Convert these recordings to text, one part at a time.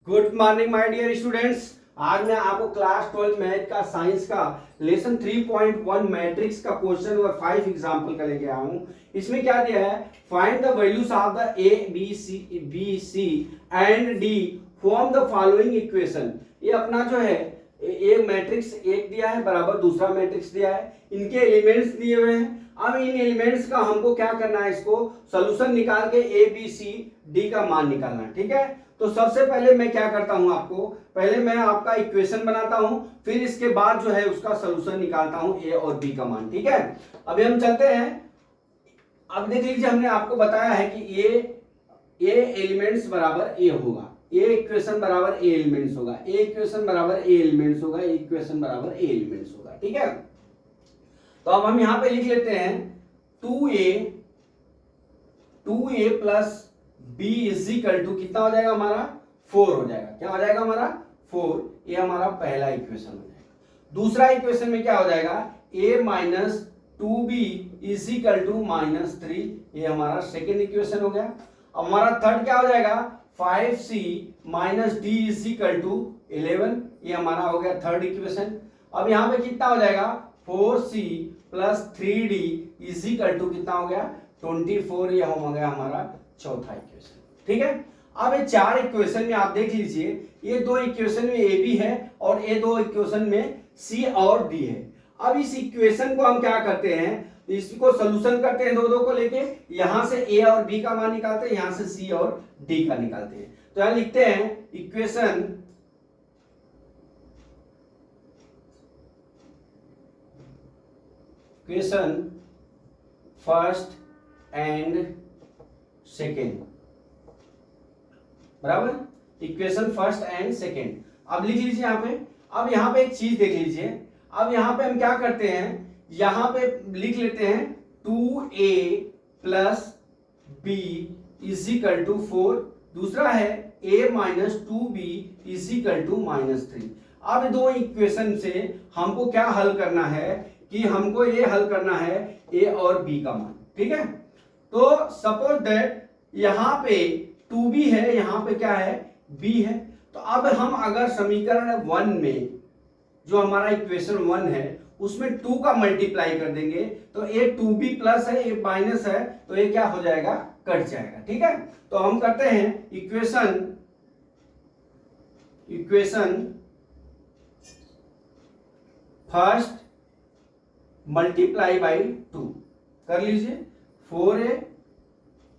Good morning my dear students. आज मैं आपको क्लास 12 मैथ का साइंस का लेसन 3.1 मैट्रिक्स का क्वेश्चन और 5 एग्जांपल का लेके आया हूं। इसमें क्या दिया है, find the values of the A B C and D form the following equation. ये अपना जो है एक मैट्रिक्स एक दिया है बराबर दूसरा मैट्रिक्स दिया है, इनके एलिमेंट्स दिए हुए हैं। अब इन एलिमेंट्स का हमको क्या करना है, इसको सॉल्यूशन निकाल के ए बी सी डी का मान निकालना है। ठीक है, तो सबसे पहले मैं क्या करता हूं, आपको पहले मैं आपका इक्वेशन बनाता हूं, फिर इसके बाद जो है उसका सॉल्यूशन निकालता हूं ए और बी का मान। ठीक है, अभी हम चलते हैं। अब देख लीजिए, हमने आपको बताया है कि ए एलिमेंट्स बराबर ए होगा, ए इक्वेशन बराबर ए एलिमेंट्स होगा, ए इक्वेशन बराबर ए एलिमेंट्स होगा, ए इक्वेशन बराबर ए एलिमेंट्स होगा। ठीक है, तो अब हम यहां पे लिख लेते हैं 2a plus B is equal to कितना हो जाएगा हमारा 4 हो जाएगा। क्या हो जाएगा हमारा 4, ये हमारा पहला इक्वेशन हो जाएगा। दूसरा इक्वेशन में क्या हो जाएगा, a minus 2b is equal to -3, ये हमारा सेकेंड इक्वेशन हो गया। अब हमारा थर्ड क्या हो जाएगा, 5c minus D is equal to 11, ये हमारा हो गया थर्ड इक्वेशन। अब यहाँ पे कितना हो जाएगा, 4c plus 3d is equal to कितना हो गया 24, ये हो गया हमारा चौथा इक्वेशन। ठीक है, अब ये चार इक्वेशन में आप देख लीजिए, ये दो इक्वेशन में ए बी है और ये दो इक्वेशन में सी और डी है। अब इस इक्वेशन को हम क्या करते हैं, इसको सॉल्यूशन करते हैं दो को लेके, यहां से ए और बी का मान निकालते हैं, यहां से सी और डी का निकालते हैं। तो यहां लिखते हैं इक्वेशन फर्स्ट एंड सेकेंड बराबर, इक्वेशन फर्स्ट एंड सेकेंड। अब लिख लीजिए यहां पे। अब यहां पे एक चीज देख लीजिए, अब यहां पे हम क्या करते हैं, यहां पे लिख लेते हैं 2a plus B is equal to 4, दूसरा है a minus 2b is equal to -3। अब दो इक्वेशन से हमको क्या हल करना है, कि हमको ये हल करना है a और b का मान। ठीक है, तो सपोज दैट यहां पे 2b है, यहां पे क्या है b है। तो अब हम अगर समीकरण 1 में जो हमारा इक्वेशन 1 है उसमें 2 का मल्टीप्लाई कर देंगे, तो ये 2b प्लस है, ये माइनस है, तो ये क्या हो जाएगा, कट जाएगा। ठीक है, तो हम करते हैं इक्वेशन फर्स्ट मल्टीप्लाई बाई 2 कर लीजिए, 4a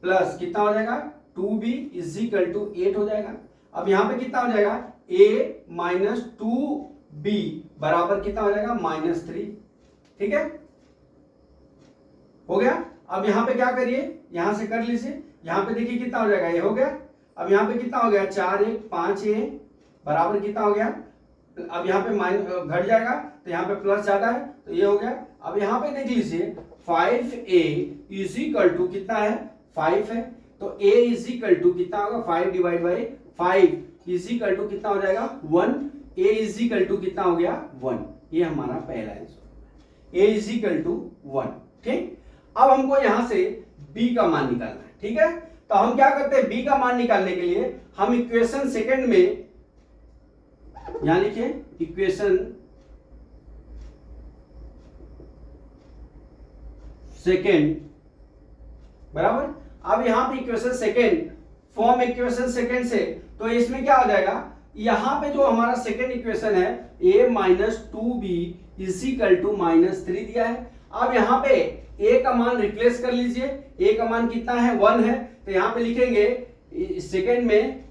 प्लस कितना हो जाएगा 2b इज इक्वल टू 8 हो जाएगा। अब यहां पे कितना हो जाएगा, a माइनस 2b बराबर कितना हो जाएगा -3। ठीक है, हो गया। अब यहां पे क्या करिए, यहां से कर लीजिए, यहां पे देखिए कितना हो जाएगा, ये हो गया। अब यहां पे कितना हो गया, 4a 5a बराबर कितना हो गया, अब यहां पे माइनस घट जाएगा तो यहां पे प्लस ज्यादा है, तो ये हो गया। अब यहां पे देख लीजिए 5a इज इक्वल टू कितना है 5 है, तो a इज इक्वल टू कितना होगा 5 divide by 5 is equal to कितना हो जाएगा 1, a इज इक्वल टू कितना हो गया 1, ये हमारा पहला answer, a is equal to 1। ठीक, अब हमको यहां से b का मान निकालना है। ठीक है, तो हम क्या करते हैं, b का मान निकालने के लिए हम इक्वेशन सेकंड में यहां लिखिए इक्वेशन सेकंड बराबर। अब यहां पे equation second form equation second से, तो इसमें क्या हो जाएगा, यहां पे जो हमारा सेकंड इक्वेशन है a minus 2b is equal to -3 दिया है। अब यहां पे a का मान रिप्लेस कर लीजिए, a का मान कितना है 1 है, तो यहां पे लिखेंगे सेकंड में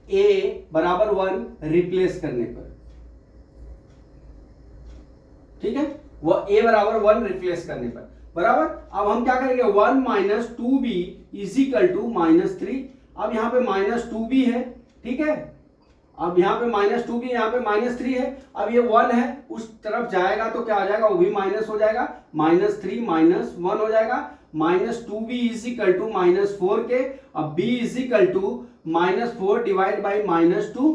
a बराबर 1 रिप्लेस करने पर। ठीक है, वो a बराबर 1 रिप्लेस करने पर बराबर। अब हम क्या करेंगे, 1 minus 2b is equal to -3। अब यहां पे -2b है। ठीक है, अब यहां पे -2b, यहां पे -3 है। अब ये 1 है, उस तरफ जाएगा तो क्या हो जाएगा, वो भी माइनस हो जाएगा, -3 -1 हो जाएगा। -2b इज इक्वल टू -4 के, अब b is equal to -4 divide by -2,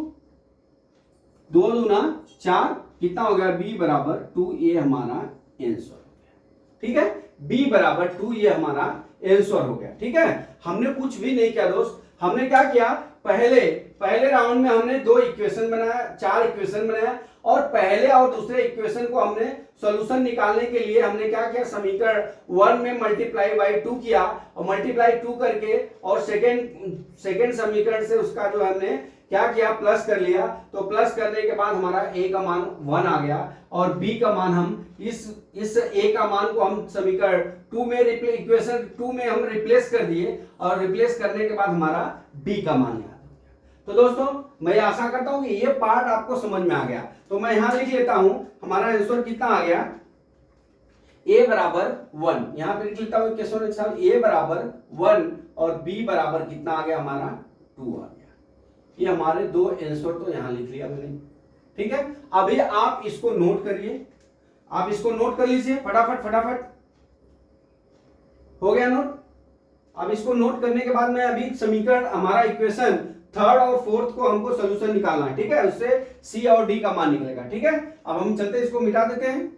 2 दूना 4, कितना हो गया b बराबर 2, ये हमारा आंसर हो गया। ठीक है, b बराबर 2, ये हमारा आंसर हो गया। ठीक है, हमने कुछ भी नहीं किया दोस्त, हमने क्या किया, पहले पहले राउंड में हमने 2 इक्वेशन बनाया, 4 इक्वेशन बनाया, और पहले और दूसरे इक्वेशन को हमने सॉल्यूशन निकालने के लिए हमने क्या किया, समीकरण 1 में मल्टीप्लाई बाई 2 किया, और मल्टीप्लाई 2 करके और सेकेंड समीकरण से उसका जो हमने क्या किया, प्लस कर लिया। तो प्लस करने के बाद हमारा a का मान 1 आ गया, और b का मान हम इस a का मान को हम समीकरण 2 में इक्वेशन 2 में हम रिप्लेस कर दिए, और रिप्लेस करने के बाद हमारा b का मान याद हो गया। तो दोस्तों मैं आशा करता हूं कि ये पार्ट आपको समझ में आ गया। तो मैं यहां लिख लेता हूं, हमारा आंसर कितना आ गया, a बराबर 1। यहां पे लिख लेता हूं क्वेश्चन एग्जाम, a बराबर 1 और b बराबर कितना आ गया, हमारा 2 आ गया। ये हमारे 2 आंसर तो यहां लिख लिया मैंने, ठीक है। अभी आप इसको नोट करिए, आप इसको नोट कर लीजिए फटाफट फटाफट, हो गया नोट। अब इसको नोट करने के बाद मैं अभी समीकरण हमारा इक्वेशन 3rd और 4th को हमको सोल्यूशन निकालना है, ठीक है। उससे सी और डी का मान निकलेगा, ठीक है। अब हम चलते हैं, इसको मिटा देते हैं।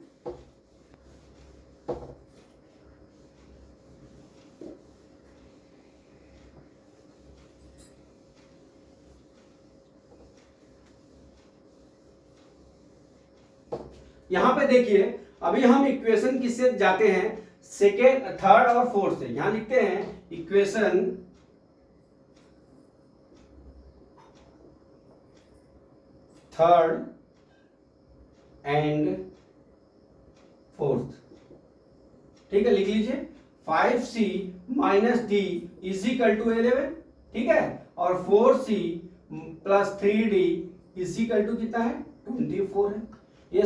यहां पे देखिए, अभी हम इक्वेशन किससे जाते हैं, सेकेंड, थर्ड और फोर्थ से। यहां लिखते हैं इक्वेशन थर्ड एंड फोर्थ, ठीक है, लिख लीजिए 5c minus D is equal to 11, ठीक है, और 4c plus 3d is equal to कितना है, 24 है। ये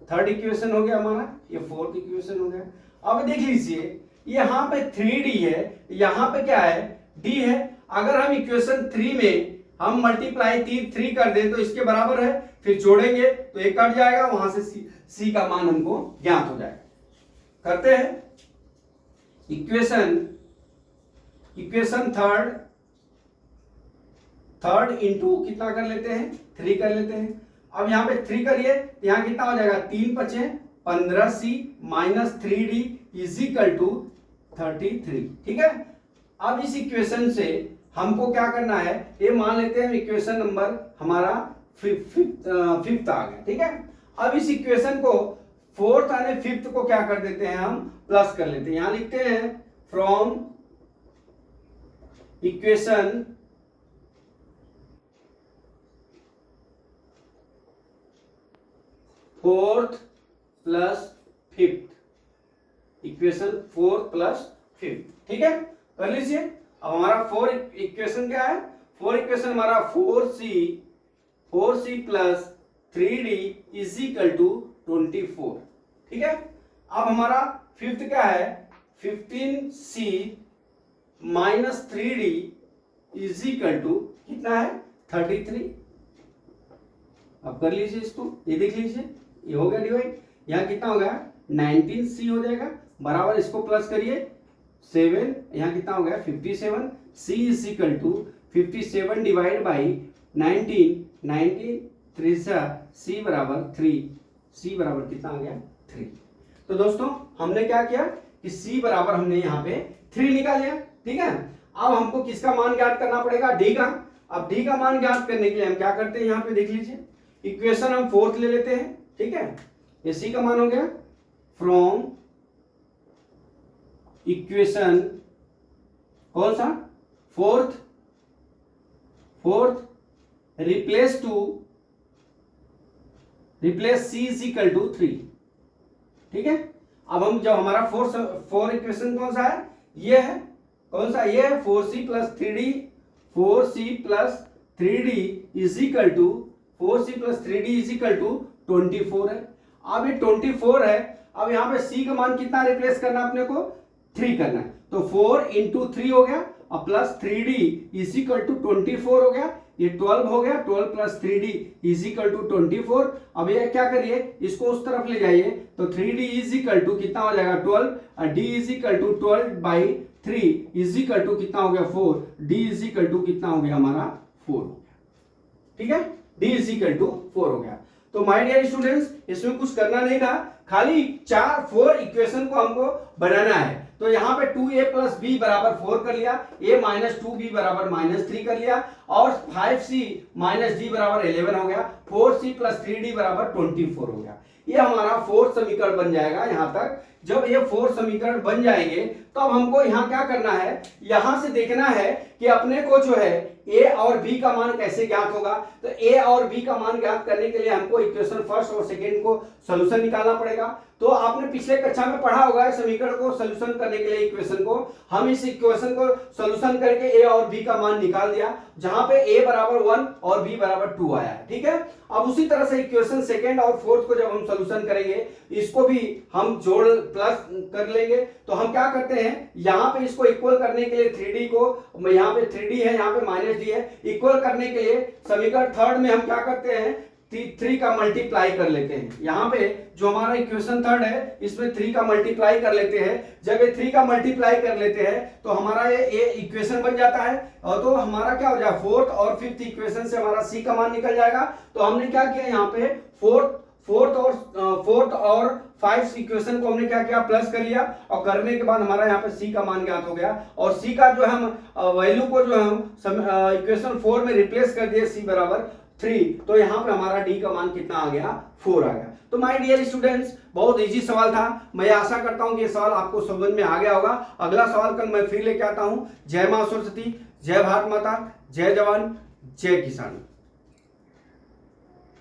थर्ड इक्वेशन हो गया हमारा, ये फोर्थ इक्वेशन हो गया। अब देख लीजिए, यहाँ पे 3d है, यहाँ पे क्या है, d है। अगर हम इक्वेशन 3 में हम मल्टीप्लाई 3 कर दें तो इसके बराबर है, फिर जोड़ेंगे तो एक कट जाएगा, वहां से c का मान हमको ज्ञात हो जाएगा। करते हैं इक्वेशन थर्ड इंटू कितना कर लेते हैं, 3 कर लेते हैं। अब यहाँ पे 3 करिए तो यहाँ कितना हो जाएगा, 3 पचे 15c minus 3d is equal to 33, ठीक है। अब इस इक्वेशन से हमको क्या करना है, ये मान लेते हैं इक्वेशन नंबर हमारा फिफ्थ आ गया, ठीक है। अब इस इक्वेशन को फोर्थ और फिफ्थ को क्या कर देते हैं, हम प्लस कर लेते हैं। यहां लिखते हैं from equation fourth plus fifth, equation fourth plus fifth, ठीक है, कर लीजिए। अब हमारा 4 इक्वेशन क्या है, 4 इक्वेशन हमारा 4c plus 3d is equal to 24, ठीक है। अब हमारा फिफ्थ क्या है, 15c minus 3d is equal to कितना है, 33। अब कर लीजिए इसको, ये देख लीजिए, ये हो गया डिवाइड। यहाँ कितना हो गया, 19c हो जाएगा, बराबर इसको प्लस करिए 7, यहाँ कितना हो गया 57, c is equal to 57 divide by 19 3 c बराबर 3, c बराबर कितना आ गया 3। तो दोस्तों हमने क्या किया कि c बराबर हमने यहाँ पे 3 निकाल लिया, ठीक है। अब हमको किसका मान ज्ञात करना पड़ेगा, d का। अब d का मान ज्ञात करने के लिए हम क्या करते हैं, यहाँ पे देख लीजिए, इक्वेशन हम फोर्थ ले लेते हैं, ठीक है। ये c का मान हो गया फ्रॉम इक्वेशन कौन सा, fourth replace c is equal to 3, ठीक है। अब हम जब हमारा फोर इक्वेशन कौन सा है, ये है, कौन सा, ये है 4c plus 3d is equal to 24 है। अब ये 24 है, अब यहाँ पे c का मान कितना रिप्लेस करना है अपने को, 3 करना है, तो 4 इंटू 3 हो गया, और plus 3d is equal to 24 हो गया, ये 12 हो गया, 12 plus 3d is equal to 24। अब ये क्या करिए, इसको उस तरफ ले जाइए, तो 3d इज इक्वल टू कितना हो जाएगा 12, और d is equal to 12 by 3 is equal to कितना हो गया 4, d इज इक्वल टू कितना हो गया हमारा 4 हो गया, ठीक है, d इज इक्वल टू 4 हो गया। तो माय डियर स्टूडेंट्स, इसमें कुछ करना नहीं था, खाली 4 इक्वेशन को हमको बनाना है। तो यहाँ पे 2a प्लस बी बराबर 4 कर लिया, a माइनस 2b बराबर -3 कर लिया, और 5c माइनस d बराबर 11 हो गया, 4c प्लस 3d बराबर 24 हो गया। ये हमारा फोर्थ समीकरण बन जाएगा। यहां तक जब ये फोर्थ समीकरण बन जाएंगे तो अब हमको यहां क्या करना है, यहां से देखना है कि अपने को जो है a और b का मान कैसे ज्ञात होगा। तो a और b का मान ज्ञात करने के लिए हमको इक्वेशन फर्स्ट और सेकेंड को सॉल्यूशन निकालना पड़ेगा। तो आपने पिछले कक्षा में पढ़ा होगा समीकरण को सॉल्यूशन करने के लिए इक्वेशन को, हम इस इक्वेशन को सॉल्यूशन करके a और b का मान निकाल दिया, जहां पे a बराबर 1 और b बराबर 2 आया है। ठीक है, अब उसी तरह से इक्वेशन सेकेंड और फोर्थ को जब हम सॉल्यूशन करेंगे, इसको भी हम जोड़ प्लस कर लेंगे। तो हम क्या करते हैं, यहां पे इसको इक्वल करने के लिए 3d को, यहां पे 3d है, यहां पे -d है, इक्वल करने के लिए समीकरण थर्ड में हम क्या करते हैं, 3 का मल्टीप्लाई कर लेते हैं। यहाँ पे जो हमारा इक्वेशन थर्ड है इसमें 3 का मल्टीप्लाई कर लेते हैं। जब ये 3 का मल्टीप्लाई कर लेते हैं तो हमारा ये इक्वेशन बन जाता है, और तो हमारा क्या हो जाएगा, फोर्थ और फिफ्थ इक्वेशन से हमारा सी का मान निकल जाएगा। तो हमने क्या किया, यहाँ पे फोर्थ और फाइव इक्वेशन को हमने क्या किया, प्लस कर लिया, और करने के बाद हमारा यहाँ पे सी का मान ज्ञात हो गया। और सी का जो हम वैल्यू को जो हम इक्वेशन 4 में रिप्लेस कर दिए, सी बराबर 3, तो यहाँ पे हमारा डी का मान कितना आ गया, 4 आ गया। तो माय डियर स्टूडेंट्स, बहुत इजी सवाल था। मैं आशा करता हूँ कि ये सवाल आपको समझ में आ गया होगा। अगला सवाल कल मैं फिर लेके आता हूँ। जय मां सरस्वती, जय भारत माता, जय जवान, जय किसान।